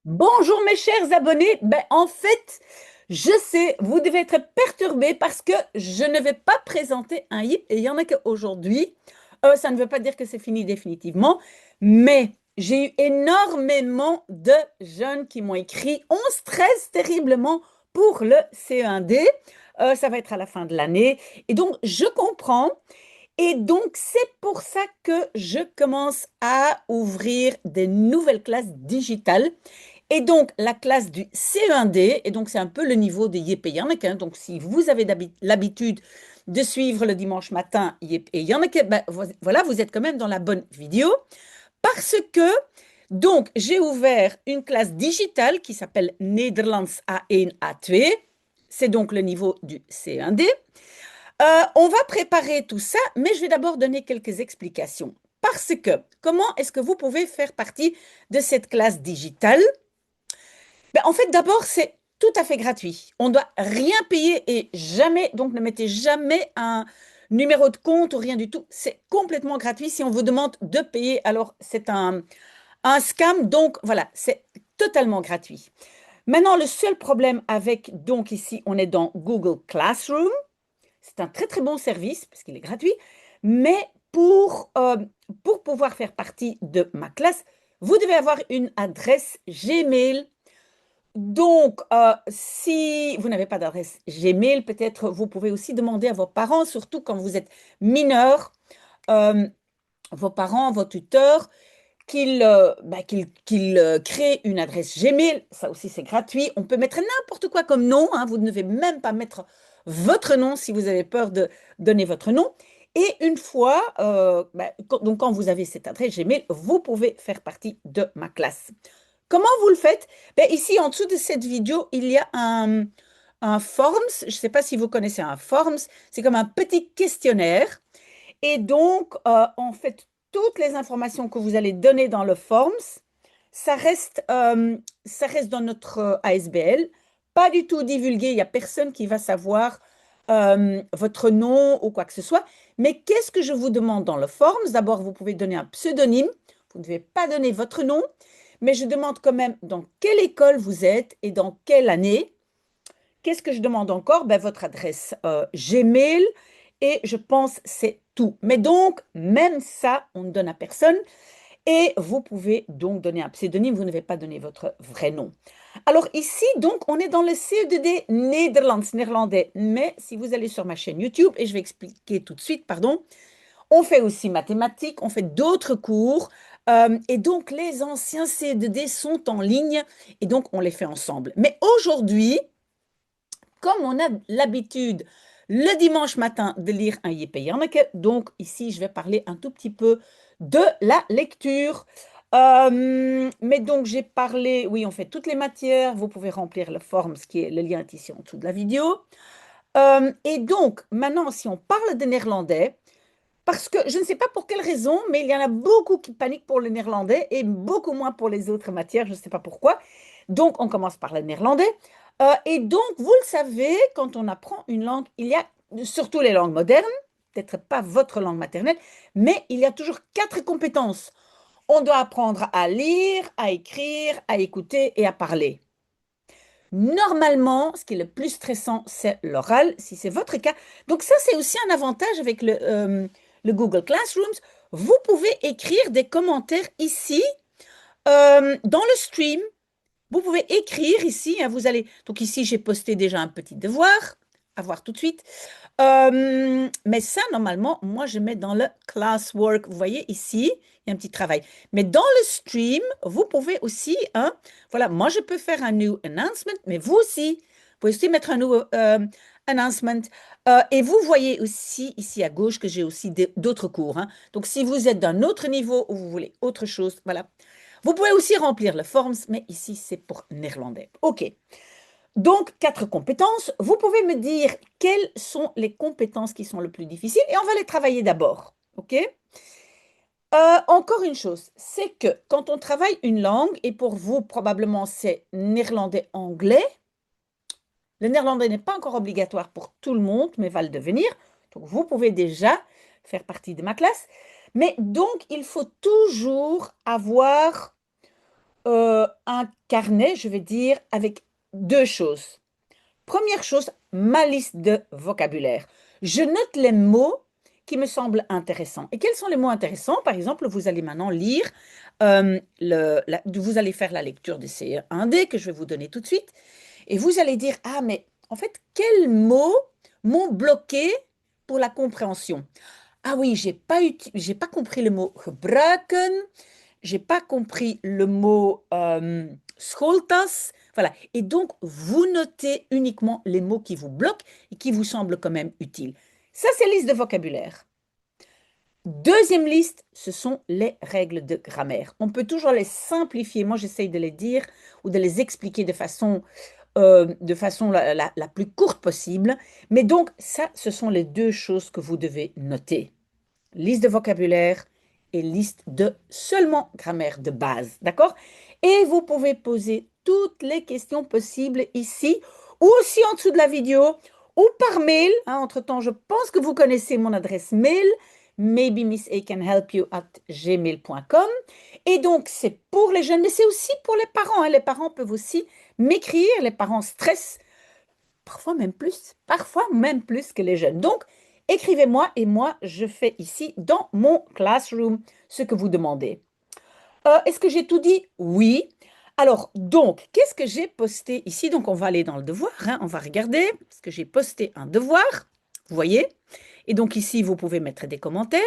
Bonjour mes chers abonnés. En fait, je sais, vous devez être perturbés parce que je ne vais pas présenter un hit et il y en a qu'aujourd'hui. Ça ne veut pas dire que c'est fini définitivement, mais j'ai eu énormément de jeunes qui m'ont écrit. On stresse terriblement pour le CE1D. Ça va être à la fin de l'année. Et donc, je comprends. Et donc, c'est pour ça que je commence à ouvrir des nouvelles classes digitales. Et donc, la classe du CE1D, et donc c'est un peu le niveau des Yépéyanek, hein, donc si vous avez l'habitude de suivre le dimanche matin Yépéyanek, voilà, vous êtes quand même dans la bonne vidéo, parce que, donc, j'ai ouvert une classe digitale qui s'appelle Nederlands A1 A2, c'est donc le niveau du CE1D. On va préparer tout ça, mais je vais d'abord donner quelques explications. Parce que, comment est-ce que vous pouvez faire partie de cette classe digitale? En fait, d'abord, c'est tout à fait gratuit. On ne doit rien payer et jamais, donc ne mettez jamais un numéro de compte ou rien du tout. C'est complètement gratuit. Si on vous demande de payer, alors c'est un scam. Donc voilà, c'est totalement gratuit. Maintenant, le seul problème avec, donc ici, on est dans Google Classroom. C'est un très très bon service parce qu'il est gratuit. Mais pour pouvoir faire partie de ma classe, vous devez avoir une adresse Gmail. Donc, si vous n'avez pas d'adresse Gmail, peut-être vous pouvez aussi demander à vos parents, surtout quand vous êtes mineur, euh, vos parents, vos tuteurs, qu'ils créent une adresse Gmail. Ça aussi, c'est gratuit. On peut mettre n'importe quoi comme nom, hein. Vous ne devez même pas mettre votre nom si vous avez peur de donner votre nom. Et une fois, donc quand vous avez cette adresse Gmail, vous pouvez faire partie de ma classe. Comment vous le faites? Ici, en dessous de cette vidéo, il y a un Forms. Je ne sais pas si vous connaissez un Forms. C'est comme un petit questionnaire. Et donc, en fait, toutes les informations que vous allez donner dans le Forms, ça reste dans notre ASBL. Pas du tout divulgué. Il n'y a personne qui va savoir votre nom ou quoi que ce soit. Mais qu'est-ce que je vous demande dans le Forms? D'abord, vous pouvez donner un pseudonyme. Vous ne devez pas donner votre nom. Mais je demande quand même dans quelle école vous êtes et dans quelle année. Qu'est-ce que je demande encore? Votre adresse Gmail et je pense c'est tout. Mais donc, même ça, on ne donne à personne. Et vous pouvez donc donner un pseudonyme, vous ne devez pas donner votre vrai nom. Alors ici, donc, on est dans le CE2D Nederlands, néerlandais. Mais si vous allez sur ma chaîne YouTube, et je vais expliquer tout de suite, pardon, on fait aussi mathématiques, on fait d'autres cours. Et donc, les anciens CE2D sont en ligne et donc on les fait ensemble. Mais aujourd'hui, comme on a l'habitude le dimanche matin de lire un Yippee Janneke, donc ici je vais parler un tout petit peu de la lecture. Mais donc j'ai parlé, oui, on fait toutes les matières, vous pouvez remplir le form, ce qui est le lien est ici en dessous de la vidéo. Et donc maintenant, si on parle de néerlandais, parce que je ne sais pas pour quelle raison, mais il y en a beaucoup qui paniquent pour le néerlandais et beaucoup moins pour les autres matières, je ne sais pas pourquoi. Donc, on commence par le néerlandais. Et donc, vous le savez, quand on apprend une langue, il y a surtout les langues modernes, peut-être pas votre langue maternelle, mais il y a toujours quatre compétences. On doit apprendre à lire, à écrire, à écouter et à parler. Normalement, ce qui est le plus stressant, c'est l'oral, si c'est votre cas. Donc ça, c'est aussi un avantage avec le Google Classrooms. Vous pouvez écrire des commentaires ici, dans le stream. Vous pouvez écrire ici, hein, vous allez... Donc ici, j'ai posté déjà un petit devoir, à voir tout de suite. Mais ça, normalement, moi, je mets dans le classwork. Vous voyez ici, il y a un petit travail. Mais dans le stream, vous pouvez aussi, hein, voilà, moi, je peux faire un new announcement, mais vous aussi, vous pouvez aussi mettre un nouveau announcement. Et vous voyez aussi ici à gauche que j'ai aussi d'autres cours, hein. Donc, si vous êtes d'un autre niveau ou vous voulez autre chose, voilà. Vous pouvez aussi remplir le forms, mais ici, c'est pour néerlandais. OK. Donc, quatre compétences. Vous pouvez me dire quelles sont les compétences qui sont les plus difficiles et on va les travailler d'abord. OK? Encore une chose, c'est que quand on travaille une langue, et pour vous, probablement, c'est néerlandais-anglais, le néerlandais n'est pas encore obligatoire pour tout le monde, mais va le devenir. Donc, vous pouvez déjà faire partie de ma classe. Mais donc, il faut toujours avoir un carnet, je vais dire, avec deux choses. Première chose, ma liste de vocabulaire. Je note les mots qui me semblent intéressants. Et quels sont les mots intéressants? Par exemple, vous allez maintenant lire, vous allez faire la lecture de ces 1D que je vais vous donner tout de suite. Et vous allez dire, ah, mais en fait, quels mots m'ont bloqué pour la compréhension? Ah oui, j'ai pas compris le mot gebruiken, j'ai pas compris le mot schooltas. Voilà. Et donc, vous notez uniquement les mots qui vous bloquent et qui vous semblent quand même utiles. Ça, c'est liste de vocabulaire. Deuxième liste, ce sont les règles de grammaire. On peut toujours les simplifier. Moi, j'essaye de les dire ou de les expliquer de façon la plus courte possible. Mais donc, ça, ce sont les deux choses que vous devez noter. Liste de vocabulaire et liste de seulement grammaire de base, d'accord? Et vous pouvez poser toutes les questions possibles ici ou aussi en dessous de la vidéo ou par mail. Hein, entre-temps, je pense que vous connaissez mon adresse mail, maybe@gmail.com. Et donc, c'est pour les jeunes, mais c'est aussi pour les parents. Hein. Les parents peuvent aussi m'écrire. Les parents stressent parfois même plus que les jeunes. Donc, écrivez-moi et moi, je fais ici dans mon classroom ce que vous demandez. Est-ce que j'ai tout dit? Oui. Alors, donc, qu'est-ce que j'ai posté ici? Donc, on va aller dans le devoir, hein, on va regarder, parce que j'ai posté un devoir, vous voyez? Et donc, ici, vous pouvez mettre des commentaires.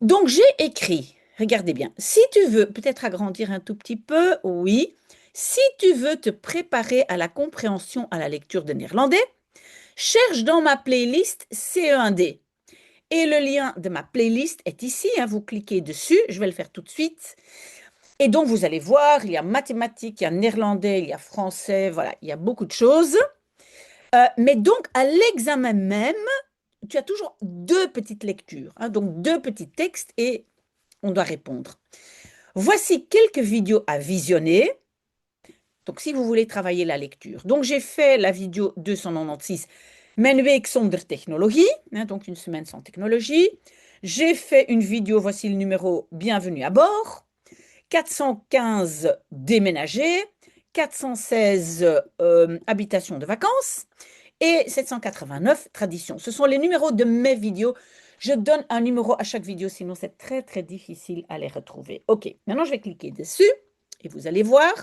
Donc, j'ai écrit, regardez bien, si tu veux peut-être agrandir un tout petit peu, oui. Si tu veux te préparer à la compréhension à la lecture de néerlandais, cherche dans ma playlist CE1D. Et le lien de ma playlist est ici, hein, vous cliquez dessus, je vais le faire tout de suite. Et donc, vous allez voir, il y a mathématiques, il y a néerlandais, il y a français, voilà, il y a beaucoup de choses. Mais donc, à l'examen même, tu as toujours deux petites lectures, hein, donc deux petits textes et on doit répondre. Voici quelques vidéos à visionner. Donc, si vous voulez travailler la lecture. Donc, j'ai fait la vidéo 296, Mijn week zonder technologie, hein, donc une semaine sans technologie. J'ai fait une vidéo, voici le numéro Bienvenue à bord. 415 déménager, 416 habitation de vacances et 789 tradition. Ce sont les numéros de mes vidéos. Je donne un numéro à chaque vidéo, sinon c'est très très difficile à les retrouver. Ok, maintenant je vais cliquer dessus et vous allez voir.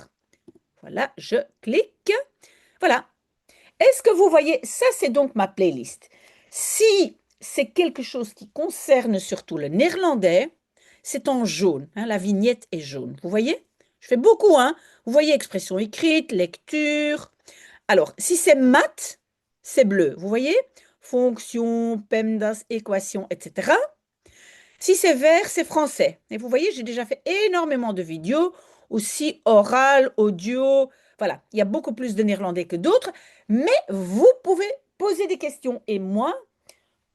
Voilà, je clique. Voilà. Est-ce que vous voyez, ça c'est donc ma playlist. Si c'est quelque chose qui concerne surtout le néerlandais, c'est en jaune, hein, la vignette est jaune. Vous voyez? Je fais beaucoup, hein. Vous voyez expression écrite, lecture. Alors, si c'est maths, c'est bleu. Vous voyez? Fonction, PEMDAS, équation, etc. Si c'est vert, c'est français. Et vous voyez, j'ai déjà fait énormément de vidéos, aussi orales, audio. Voilà, il y a beaucoup plus de néerlandais que d'autres, mais vous pouvez poser des questions. Et moi,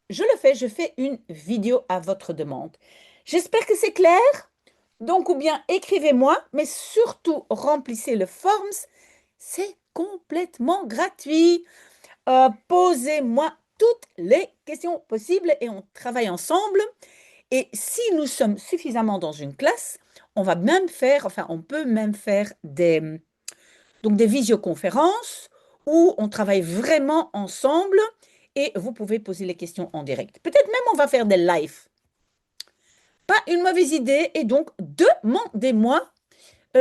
je le fais, je fais une vidéo à votre demande. J'espère que c'est clair. Donc, ou bien écrivez-moi, mais surtout remplissez le forms. C'est complètement gratuit. Posez-moi toutes les questions possibles et on travaille ensemble. Et si nous sommes suffisamment dans une classe, on peut même faire des visioconférences où on travaille vraiment ensemble et vous pouvez poser les questions en direct. Peut-être même on va faire des lives. Pas une mauvaise idée et donc demandez-moi.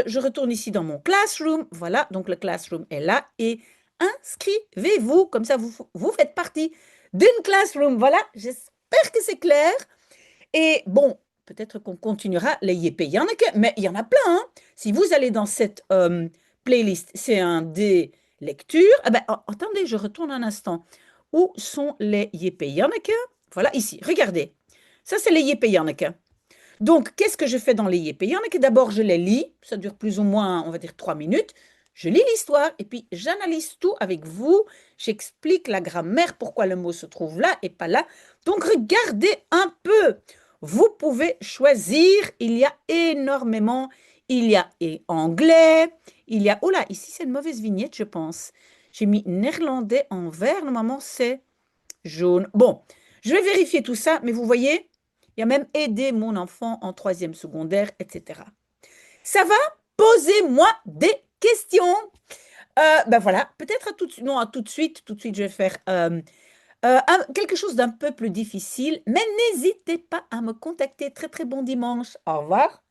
Je retourne ici dans mon classroom. Voilà, donc le classroom est là et inscrivez-vous. Comme ça, vous faites partie d'une classroom. Voilà, j'espère que c'est clair. Et bon, peut-être qu'on continuera les yépés. Il y en a que, mais il y en a plein. Hein. Si vous allez dans cette playlist, c'est un des lectures. Ah ben, attendez, je retourne un instant. Où sont les yépés? Il y en a que, voilà, ici, regardez. Ça, c'est les yépés. Il y en a que. Donc, qu'est-ce que je fais dans les yépés? Il y en a que d'abord, je les lis. Ça dure plus ou moins, on va dire, 3 minutes. Je lis l'histoire et puis j'analyse tout avec vous. J'explique la grammaire, pourquoi le mot se trouve là et pas là. Donc, regardez un peu. Vous pouvez choisir. Il y a énormément. Il y a anglais. Il y a... Oh là, ici, c'est une mauvaise vignette, je pense. J'ai mis néerlandais en vert. Normalement, c'est jaune. Bon, je vais vérifier tout ça, mais vous voyez, il y a même aider mon enfant en troisième secondaire, etc. Ça va? posez-moi des questions. Ben voilà, peut-être à tout de suite, non, à tout de suite, je vais faire quelque chose d'un peu plus difficile, mais n'hésitez pas à me contacter. Très très bon dimanche. Au revoir.